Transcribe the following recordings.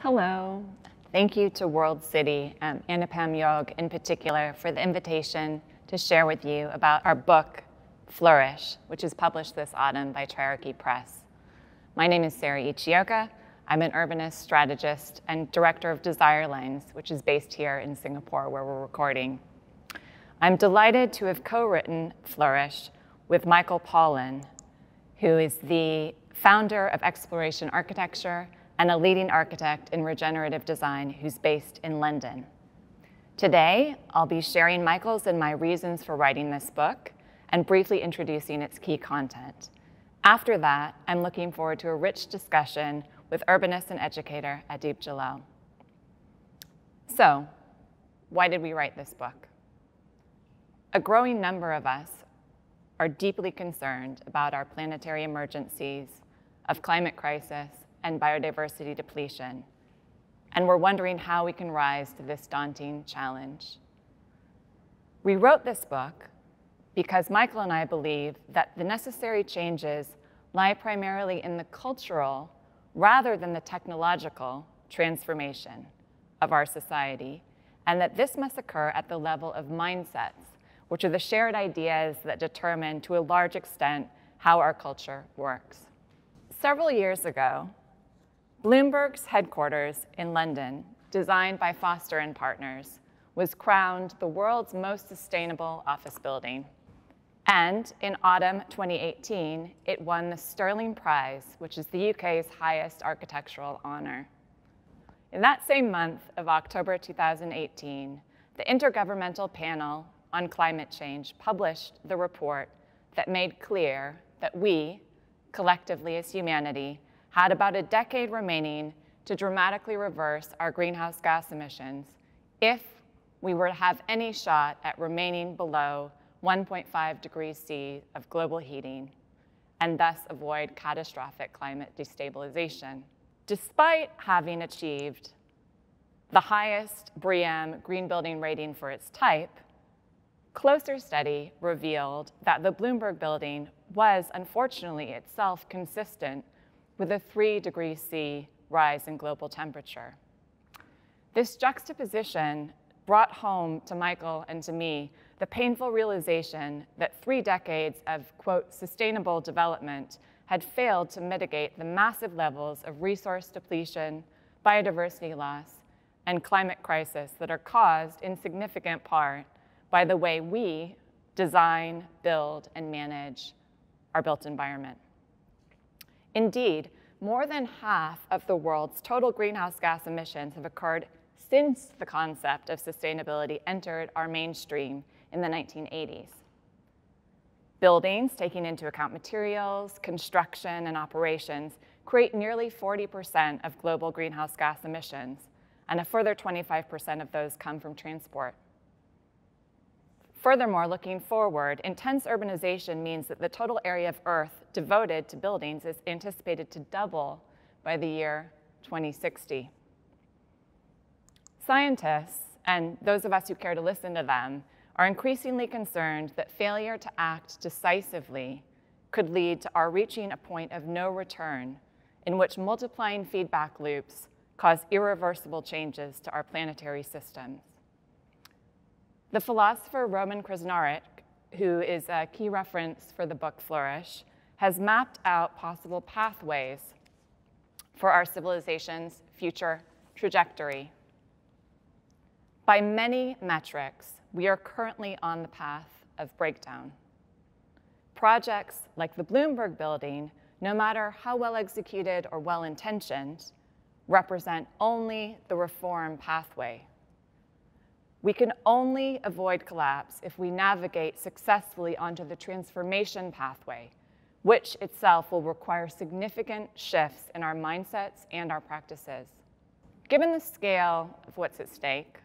Hello. Thank you to World City and Anupam Yog in particular for the invitation to share with you about our book, Flourish, which is published this autumn by Triarchy Press. My name is Sarah Ichioka. I'm an urbanist, strategist, and director of Desire Lines, which is based here in Singapore, where we're recording. I'm delighted to have co-written Flourish with Michael Paulin, who is the founder of Exploration Architecture and a leading architect in regenerative design who's based in London. Today, I'll be sharing Michael's and my reasons for writing this book and briefly introducing its key content. After that, I'm looking forward to a rich discussion with urbanist and educator Adib Jalal. So, why did we write this book? A growing number of us are deeply concerned about our planetary emergencies of climate crisis and biodiversity depletion, and we're wondering how we can rise to this daunting challenge. We wrote this book because Michael and I believe that the necessary changes lie primarily in the cultural rather than the technological transformation of our society, and that this must occur at the level of mindsets, which are the shared ideas that determine to a large extent how our culture works. Several years ago, Bloomberg's headquarters in London, designed by Foster and Partners, was crowned the world's most sustainable office building. And in autumn 2018, it won the Sterling Prize, which is the UK's highest architectural honor. In that same month of October 2018, the Intergovernmental Panel on Climate Change published the report that made clear that we, collectively as humanity, had about a decade remaining to dramatically reverse our greenhouse gas emissions if we were to have any shot at remaining below 1.5 degrees C of global heating and thus avoid catastrophic climate destabilization. Despite having achieved the highest BREEAM green building rating for its type, closer study revealed that the Bloomberg building was unfortunately itself consistent with a 3 degrees C rise in global temperature. This juxtaposition brought home to Michael and to me the painful realization that 3 decades of, quote, sustainable development had failed to mitigate the massive levels of resource depletion, biodiversity loss, and climate crisis that are caused in significant part by the way we design, build, and manage our built environment. Indeed, more than half of the world's total greenhouse gas emissions have occurred since the concept of sustainability entered our mainstream in the 1980s. Buildings, taking into account materials, construction, and operations, create nearly 40% of global greenhouse gas emissions, and a further 25% of those come from transport. Furthermore, looking forward, intense urbanization means that the total area of Earth devoted to buildings is anticipated to double by the year 2060. Scientists, and those of us who care to listen to them, are increasingly concerned that failure to act decisively could lead to our reaching a point of no return in which multiplying feedback loops cause irreversible changes to our planetary systems. The philosopher Roman Krasnarek, who is a key reference for the book Flourish, has mapped out possible pathways for our civilization's future trajectory. By many metrics, we are currently on the path of breakdown. Projects like the Bloomberg building, no matter how well executed or well-intentioned, represent only the reform pathway. We can only avoid collapse if we navigate successfully onto the transformation pathway, which itself will require significant shifts in our mindsets and our practices. Given the scale of what's at stake,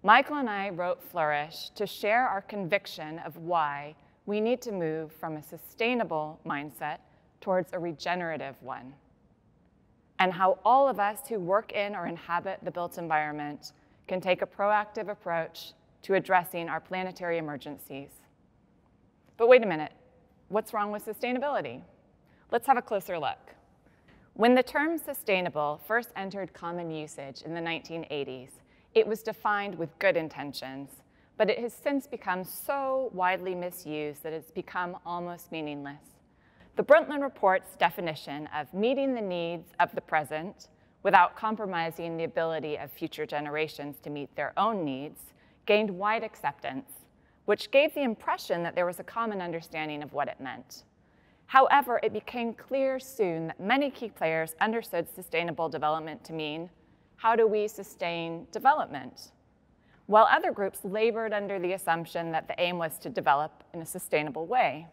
Michael and I wrote Flourish to share our conviction of why we need to move from a sustainable mindset towards a regenerative one, and how all of us who work in or inhabit the built environment can take a proactive approach to addressing our planetary emergencies. But wait a minute, what's wrong with sustainability? Let's have a closer look. When the term sustainable first entered common usage in the 1980s, it was defined with good intentions, but it has since become so widely misused that it's become almost meaningless. The Brundtland Report's definition of meeting the needs of the present without compromising the ability of future generations to meet their own needs gained wide acceptance, which gave the impression that there was a common understanding of what it meant. However, it became clear soon that many key players understood sustainable development to mean, how do we sustain development? While other groups labored under the assumption that the aim was to develop in a sustainable way.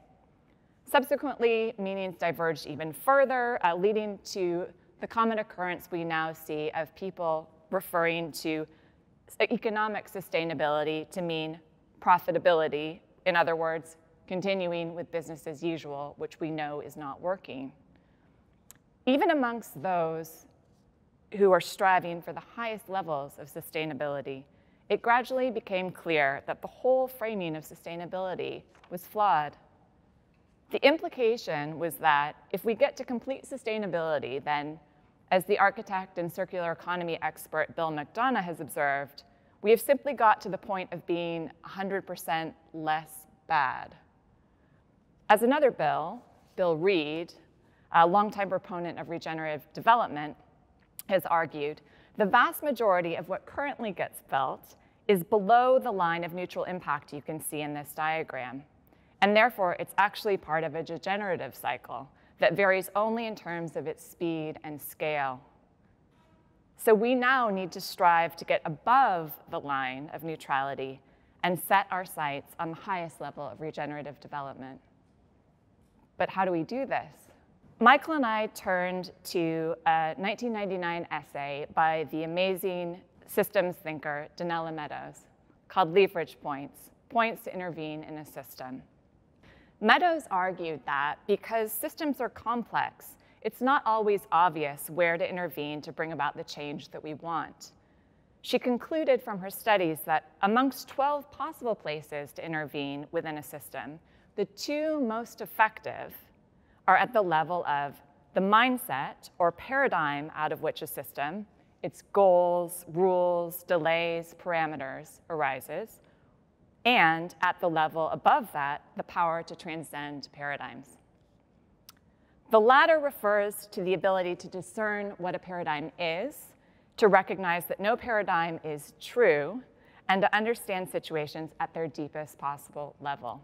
Subsequently, meanings diverged even further, leading to the common occurrence we now see of people referring to economic sustainability to mean profitability. In other words, continuing with business as usual, which we know is not working. Even amongst those who are striving for the highest levels of sustainability, it gradually became clear that the whole framing of sustainability was flawed. The implication was that if we get to complete sustainability, then, as the architect and circular economy expert Bill McDonough has observed, we have simply got to the point of being 100% less bad. As another Bill, Bill Reed, a longtime proponent of regenerative development, has argued, the vast majority of what currently gets built is below the line of neutral impact you can see in this diagram. And therefore, it's actually part of a degenerative cycle that varies only in terms of its speed and scale. So we now need to strive to get above the line of neutrality and set our sights on the highest level of regenerative development. But how do we do this? Michael and I turned to a 1999 essay by the amazing systems thinker Donella Meadows called Leverage Points, Points to Intervene in a System. Meadows argued that because systems are complex, it's not always obvious where to intervene to bring about the change that we want. She concluded from her studies that amongst 12 possible places to intervene within a system, the two most effective are at the level of the mindset or paradigm out of which a system, its goals, rules, delays, parameters arises, and at the level above that, the power to transcend paradigms. The latter refers to the ability to discern what a paradigm is, to recognize that no paradigm is true, and to understand situations at their deepest possible level.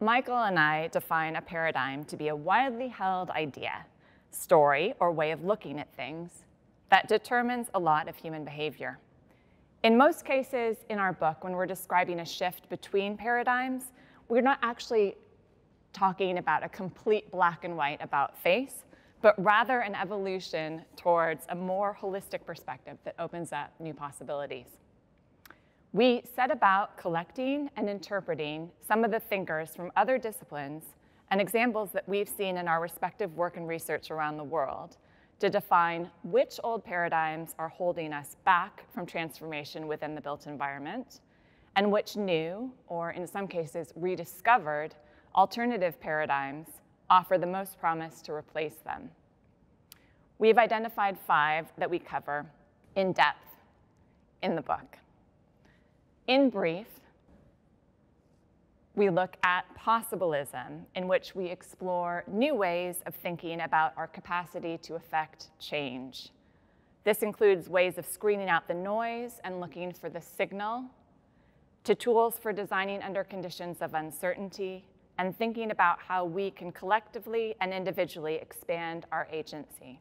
Michael and I define a paradigm to be a widely held idea, story, or way of looking at things that determines a lot of human behavior. In most cases in our book, when we're describing a shift between paradigms, we're not actually talking about a complete black and white about face, but rather an evolution towards a more holistic perspective that opens up new possibilities. We set about collecting and interpreting some of the thinkers from other disciplines and examples that we've seen in our respective work and research around the world to define which old paradigms are holding us back from transformation within the built environment, and which new, or in some cases rediscovered, alternative paradigms offer the most promise to replace them. We've identified 5 that we cover in depth in the book. In brief, we look at possibilism, in which we explore new ways of thinking about our capacity to affect change. This includes ways of screening out the noise and looking for the signal, to tools for designing under conditions of uncertainty, and thinking about how we can collectively and individually expand our agency.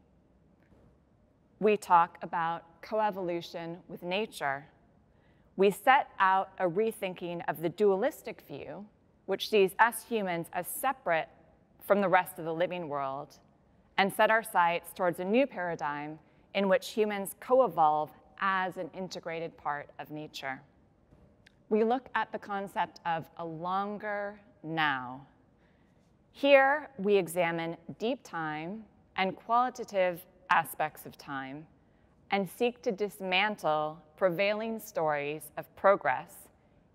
We talk about coevolution with nature. We set out a rethinking of the dualistic view, which sees us humans as separate from the rest of the living world, and set our sights towards a new paradigm in which humans co-evolve as an integrated part of nature. We look at the concept of a longer now. Here, we examine deep time and qualitative aspects of time and seek to dismantle prevailing stories of progress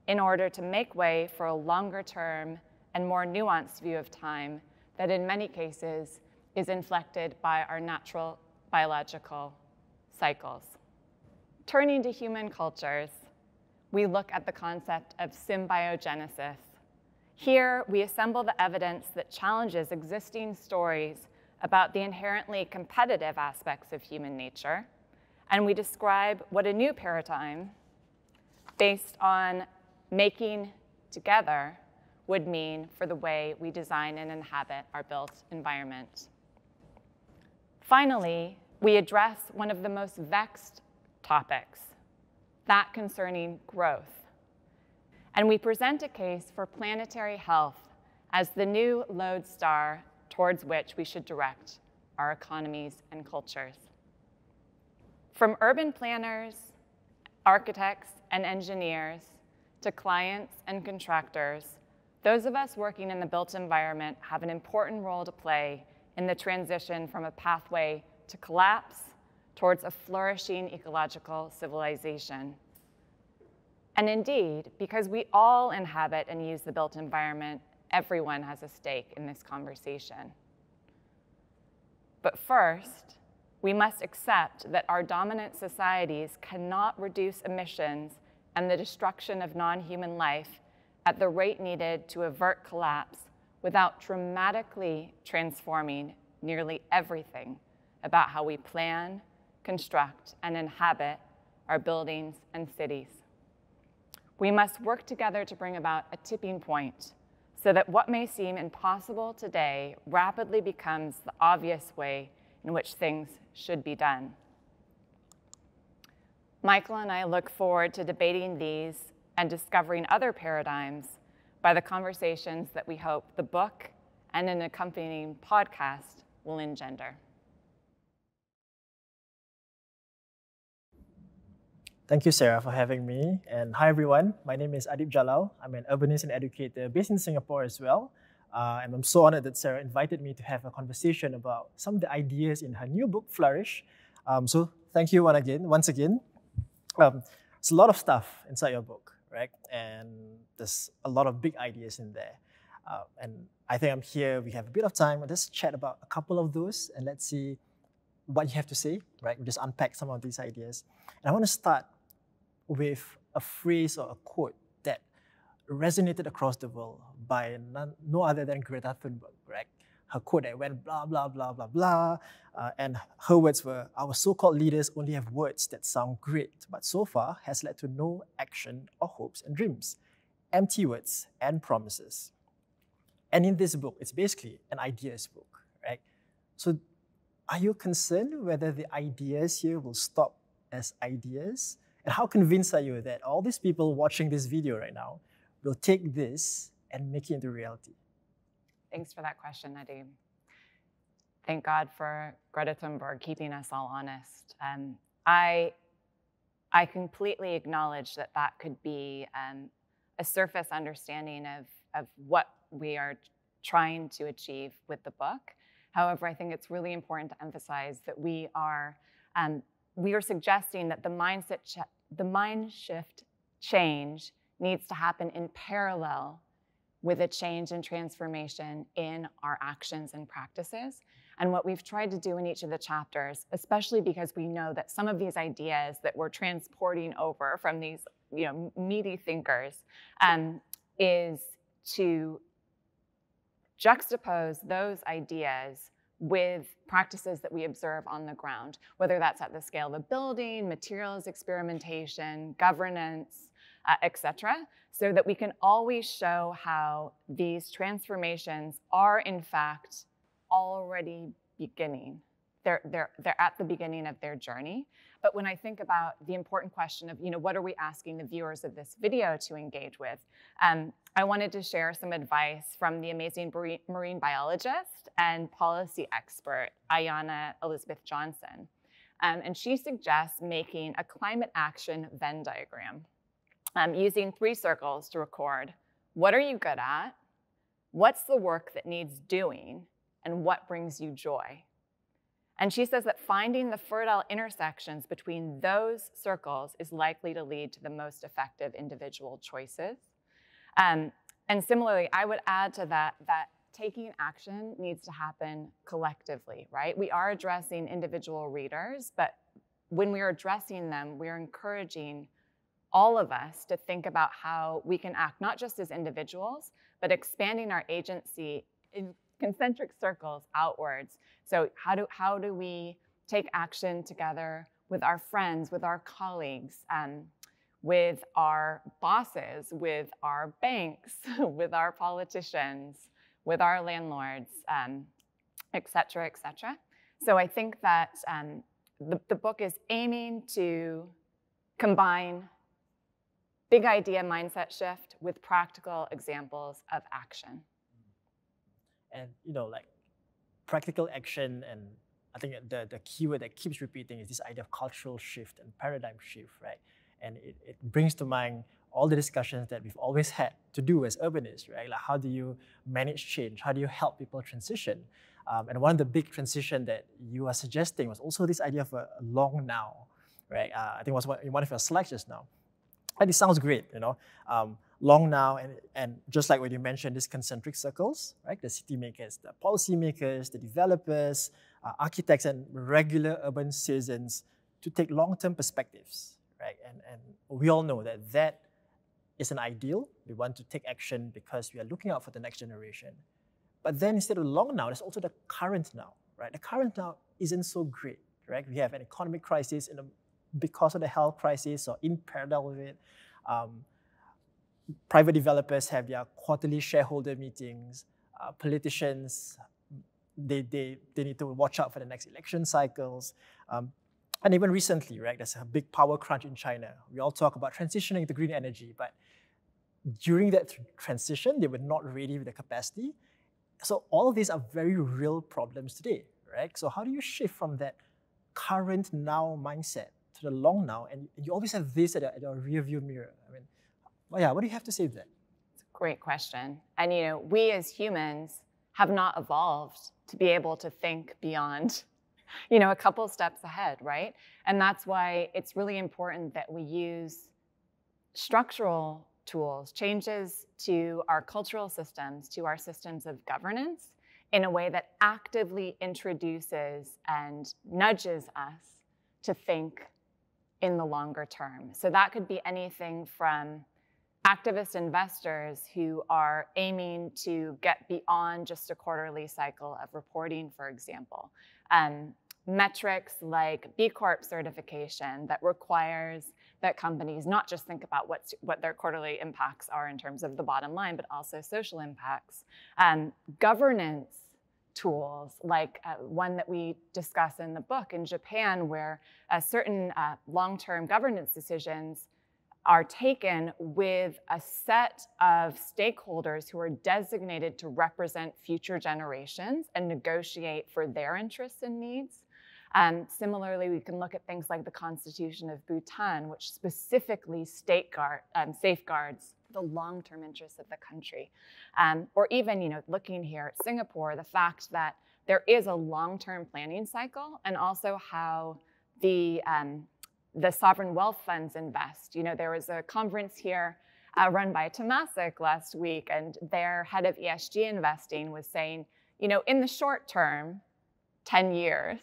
in order to make way for a longer term and more nuanced view of time that in many cases is inflected by our natural biological cycles. Turning to human cultures, we look at the concept of Symmbiogenesis. Here, we assemble the evidence that challenges existing stories about the inherently competitive aspects of human nature, and we describe what a new paradigm based on making together would mean for the way we design and inhabit our built environment. Finally, we address one of the most vexed topics, that concerning growth. And we present a case for planetary health as the new lodestar towards which we should direct our economies and cultures. From urban planners, architects, and engineers, to clients and contractors, those of us working in the built environment have an important role to play in the transition from a pathway to collapse towards a flourishing ecological civilization. And indeed, because we all inhabit and use the built environment, everyone has a stake in this conversation. But first, we must accept that our dominant societies cannot reduce emissions and the destruction of non-human life at the rate needed to avert collapse without dramatically transforming nearly everything about how we plan, construct, and inhabit our buildings and cities. We must work together to bring about a tipping point so that what may seem impossible today rapidly becomes the obvious way in which things should be done. Michael and I look forward to debating these and discovering other paradigms by the conversations that we hope the book and an accompanying podcast will engender. Thank you, Sarah, for having me. And hi, everyone. My name is Adib Jalal. I'm an urbanist and educator based in Singapore as well. And I'm so honored that Sarah invited me to have a conversation about some of the ideas in her new book, Flourish. So thank you once again. There's a lot of stuff inside your book, right? And there's a lot of big ideas in there. And I think I'm here, we have a bit of time. Let's chat about a couple of those and let's see what you have to say, right? We just unpack some of these ideas. And I want to start with a phrase or a quote that resonated across the world by no other than Greta Thunberg, right? Her quote that went blah, blah, blah, blah, blah. And her words were, our so-called leaders only have words that sound great, but so far has led to no action or hopes and dreams. Empty words and promises. And in this book, it's basically an ideas book, right? So are you concerned whether the ideas here will stop as ideas? And how convinced are you that all these people watching this video right now will take this and make it into reality? Thanks for that question, Adib. Thank God for Greta Thunberg keeping us all honest. I completely acknowledge that that could be a surface understanding of what we are trying to achieve with the book. However, I think it's really important to emphasize that we are suggesting that the mind shift change needs to happen in parallel with a change and transformation in our actions and practices. And what we've tried to do in each of the chapters, especially because we know that some of these ideas that we're transporting over from these meaty thinkers, is to juxtapose those ideas with practices that we observe on the ground, whether that's at the scale of a building, materials experimentation, governance, et cetera, so that we can always show how these transformations are in fact already beginning. They're at the beginning of their journey. But when I think about the important question of, what are we asking the viewers of this video to engage with? I wanted to share some advice from the amazing marine biologist and policy expert, Ayanna Elizabeth Johnson. And she suggests making a climate action Venn diagram, using 3 circles to record what are you good at, what's the work that needs doing, and what brings you joy. And she says that finding the fertile intersections between those circles is likely to lead to the most effective individual choices. And similarly, I would add to that taking action needs to happen collectively, right? We are addressing individual readers, but when we are addressing them, we are encouraging all of us to think about how we can act, not just as individuals, but expanding our agency in concentric circles outwards. So how do we take action together with our friends, with our colleagues, with our bosses, with our banks, with our politicians, with our landlords, et cetera, et cetera. So I think that the book is aiming to combine big idea mindset shift with practical examples of action. And like practical action, and I think the keyword that keeps repeating is this idea of cultural shift and paradigm shift, right? And it brings to mind all the discussions that we've always had to do as urbanists, right? Like how do you manage change? How do you help people transition? And one of the big transition that you are suggesting was also this idea of a long now, right? I think it was in one of your slides just now. And it sounds great, long now, and just like when you mentioned these concentric circles, right? The city makers, the policymakers, the developers, architects, and regular urban citizens to take long-term perspectives, right? And we all know that is an ideal. We want to take action because we are looking out for the next generation. But then instead of long now, there's also the current now, right? The current now isn't so great, right? We have an economic crisis because of the health crisis, or in parallel with it. Private developers have their quarterly shareholder meetings. Politicians, they need to watch out for the next election cycles. And even recently, right, there's a big power crunch in China. We all talk about transitioning to green energy, but during that transition, they were not ready with the capacity. So all of these are very real problems today, right? So how do you shift from that current now mindset to the long now? And you always have this at your rear view mirror. I mean, what do you have to say to that? It's a great question. And we as humans have not evolved to be able to think beyond a couple steps ahead, right? And that's why it's really important that we use structural tools, changes to our cultural systems, to our systems of governance, in a way that actively introduces and nudges us to think in the longer term. So that could be anything from activist investors who are aiming to get beyond just a quarterly cycle of reporting, for example. Metrics like B Corp certification that requires that companies not just think about what their quarterly impacts are in terms of the bottom line, but also social impacts. Governance tools like one that we discuss in the book in Japan, where certain long-term governance decisions are taken with a set of stakeholders who are designated to represent future generations and negotiate for their interests and needs. Similarly, we can look at things like the Constitution of Bhutan, which specifically safeguards the long-term interests of the country. Or even, looking here at Singapore, the fact that there is a long-term planning cycle, and also how the sovereign wealth funds invest. There was a conference here run by Temasek last week, and their head of ESG investing was saying, in the short term, 10 years,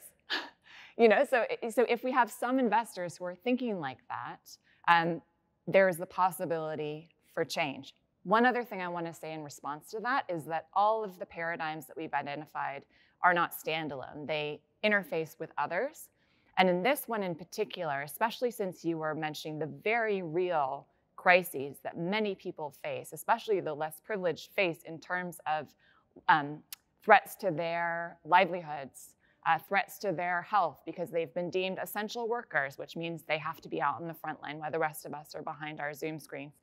so if we have some investors who are thinking like that, there's the possibility for change. One other thing I want to say in response to that is that all of the paradigms that we've identified are not standalone. They interface with others. And in this one in particular, especially since you were mentioning the very real crises that many people face, especially the less privileged face in terms of threats to their livelihoods, threats to their health because they've been deemed essential workers, which means they have to be out on the front line while the rest of us are behind our Zoom screens.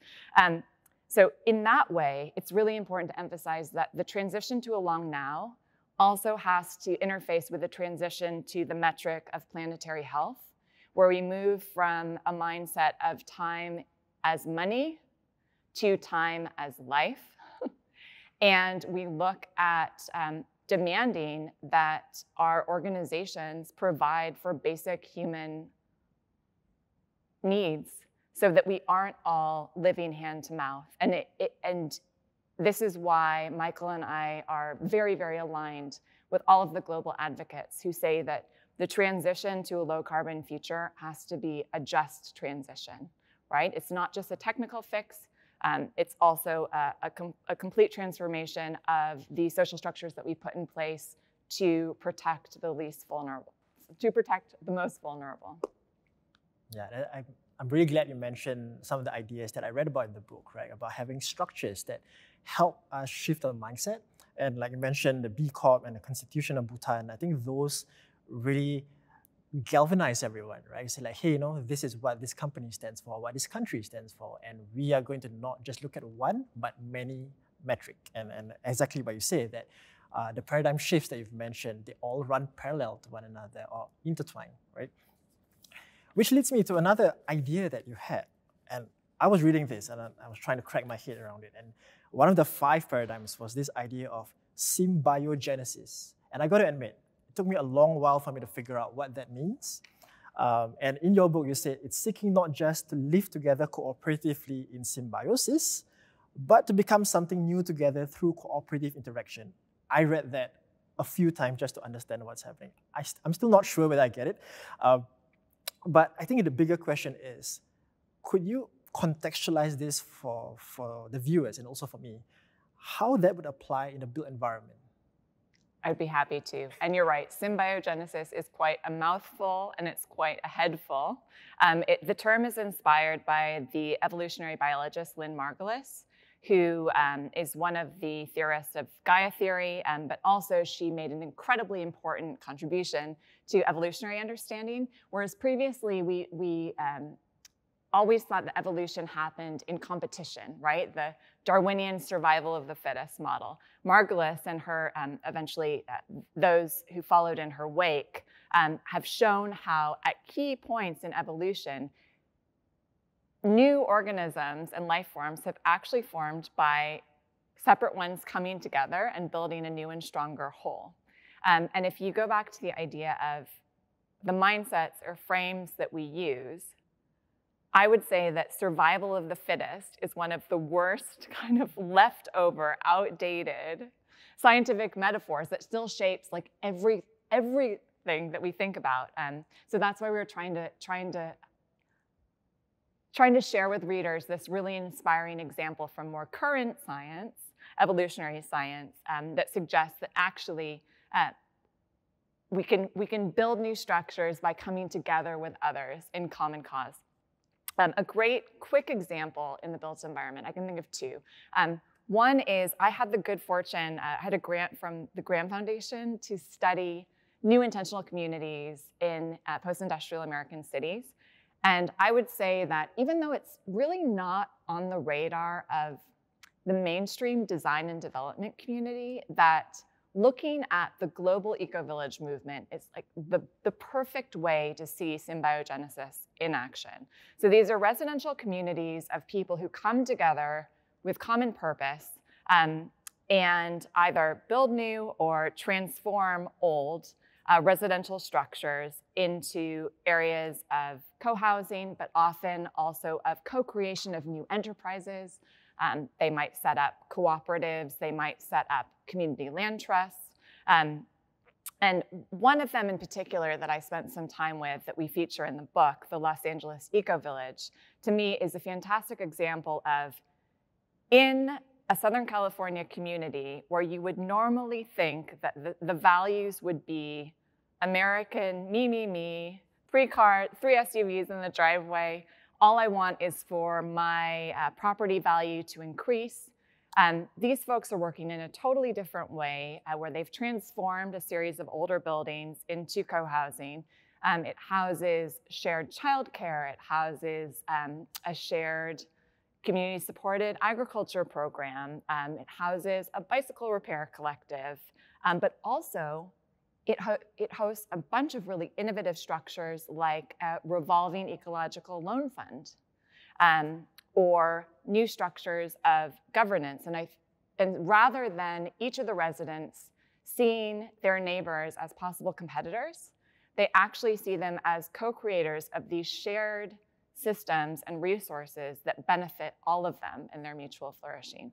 So in that way, it's really important to emphasize that the transition to a long now also has to interface with the transition to the metric of planetary health, where we move from a mindset of time as money to time as life. And we look at demanding that our organizations provide for basic human needs so that we aren't all living hand to mouth. And this is why Michael and I are very, very aligned with all of the global advocates who say that the transition to a low-carbon future has to be a just transition, right? It's not just a technical fix. It's also a complete transformation of the social structures that we put in place to protect the least vulnerable, to protect the most vulnerable. Yeah, I'm really glad you mentioned some of the ideas that I read about in the book, right? About having structures that help us shift our mindset. And like you mentioned, the B Corp and the Constitution of Bhutan, I think those really galvanize everyone, right? Say like, hey, you know, this is what this company stands for, what this country stands for. And we are going to not just look at one, but many metric. And exactly what you say, that the paradigm shifts that you've mentioned, they all run parallel to one another or intertwined, right? Which leads me to another idea that you had. And I was reading this and I was trying to crack my head around it. And one of the 5 paradigms was this idea of Symmbiogenesis. And I got to admit, it took me a long while for me to figure out what that means. And in your book, you said it's seeking not just to live together cooperatively in symbiosis, but to become something new together through cooperative interaction. I read that a few times just to understand what's happening. I'm still not sure whether I get it. But I think the bigger question is, could you contextualize this for the viewers and also for me, how that would apply in a built environment? I'd be happy to. And you're right, Symmbiogenesis is quite a mouthful and it's quite a headful. The term is inspired by the evolutionary biologist Lynn Margulis, who is one of the theorists of Gaia theory, but also she made an incredibly important contribution to evolutionary understanding, whereas previously we always thought that evolution happened in competition, right? The Darwinian survival of the fittest model. Margulis and her, eventually those who followed in her wake, have shown how at key points in evolution, new organisms and life forms have actually formed by separate ones coming together and building a new and stronger whole. And if you go back to the idea of the mindsets or frames that we use, I would say that survival of the fittest is one of the worst kind of leftover, outdated scientific metaphors that still shapes like everything that we think about. So that's why we were trying to share with readers this really inspiring example from more current science, evolutionary science, that suggests that actually we can build new structures by coming together with others in common cause. A great quick example in the built environment, I can think of 2. One is I had the good fortune, I had a grant from the Graham Foundation to study new intentional communities in post-industrial American cities. And I would say that even though it's really not on the radar of the mainstream design and development community, that looking at the global eco-village movement is like the perfect way to see symbiogenesis in action. So these are residential communities of people who come together with common purpose and either build new or transform old residential structures into areas of co-housing, but often also of co-creation of new enterprises. They might set up cooperatives, they might set up community land trusts. And one of them in particular that I spent some time with that we feature in the book, the Los Angeles Eco Village, to me is a fantastic example of in a Southern California community where you would normally think that the values would be American, me, 3 cars, 3 SUVs in the driveway. All I want is for my property value to increase. These folks are working in a totally different way where they've transformed a series of older buildings into co-housing. It houses shared childcare. It houses a shared community-supported agriculture program. It houses a bicycle repair collective, but also it hosts a bunch of really innovative structures like a revolving ecological loan fund, or new structures of governance. And rather than each of the residents seeing their neighbors as possible competitors, they actually see them as co-creators of these shared systems and resources that benefit all of them in their mutual flourishing.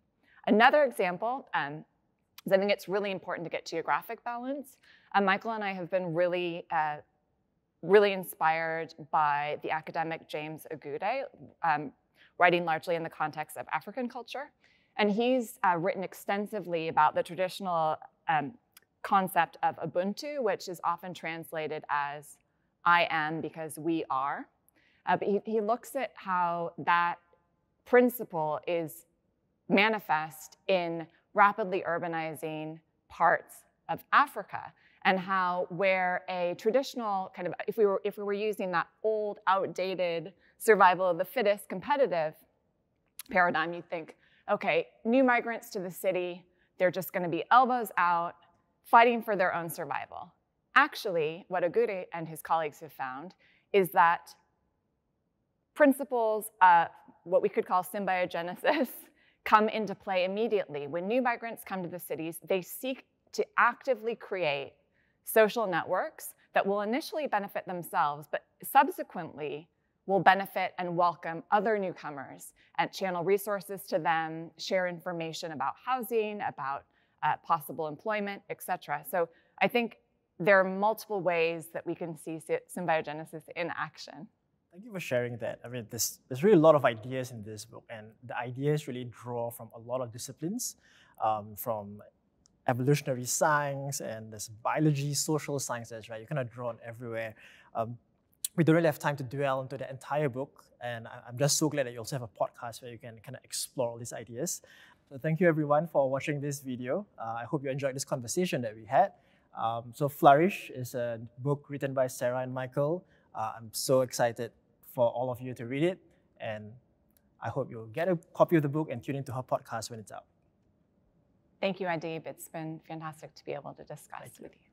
Another example is I think it's really important to get geographic balance. Michael and I have been really inspired by the academic James Agude, writing largely in the context of African culture. And he's written extensively about the traditional concept of Ubuntu, which is often translated as I am because we are. But he looks at how that principle is manifest in rapidly urbanizing parts of Africa, and how where a traditional kind of, if we were using that old, outdated survival of the fittest competitive paradigm, you'd think, okay, new migrants to the city, they're just going to be elbows out, fighting for their own survival. Actually, what Agude and his colleagues have found is that principles of what we could call symbiogenesis come into play immediately. When new migrants come to the cities, they seek to actively create social networks that will initially benefit themselves, but subsequently will benefit and welcome other newcomers and channel resources to them, share information about housing, about possible employment, et cetera. So I think there are multiple ways that we can see symbiogenesis in action. Thank you for sharing that. I mean, there's really a lot of ideas in this book, and the ideas really draw from a lot of disciplines, from evolutionary science, and there's biology, social sciences, right? You kind of draw on everywhere. We don't really have time to dwell into the entire book, and I'm just so glad that you also have a podcast where you can kind of explore all these ideas. So thank you everyone for watching this video. I hope you enjoyed this conversation that we had. So Flourish is a book written by Sarah and Michael. I'm so excited for all of you to read it, and I hope you'll get a copy of the book and tune into her podcast when it's out. Thank you, Adib. It's been fantastic to be able to discuss with you.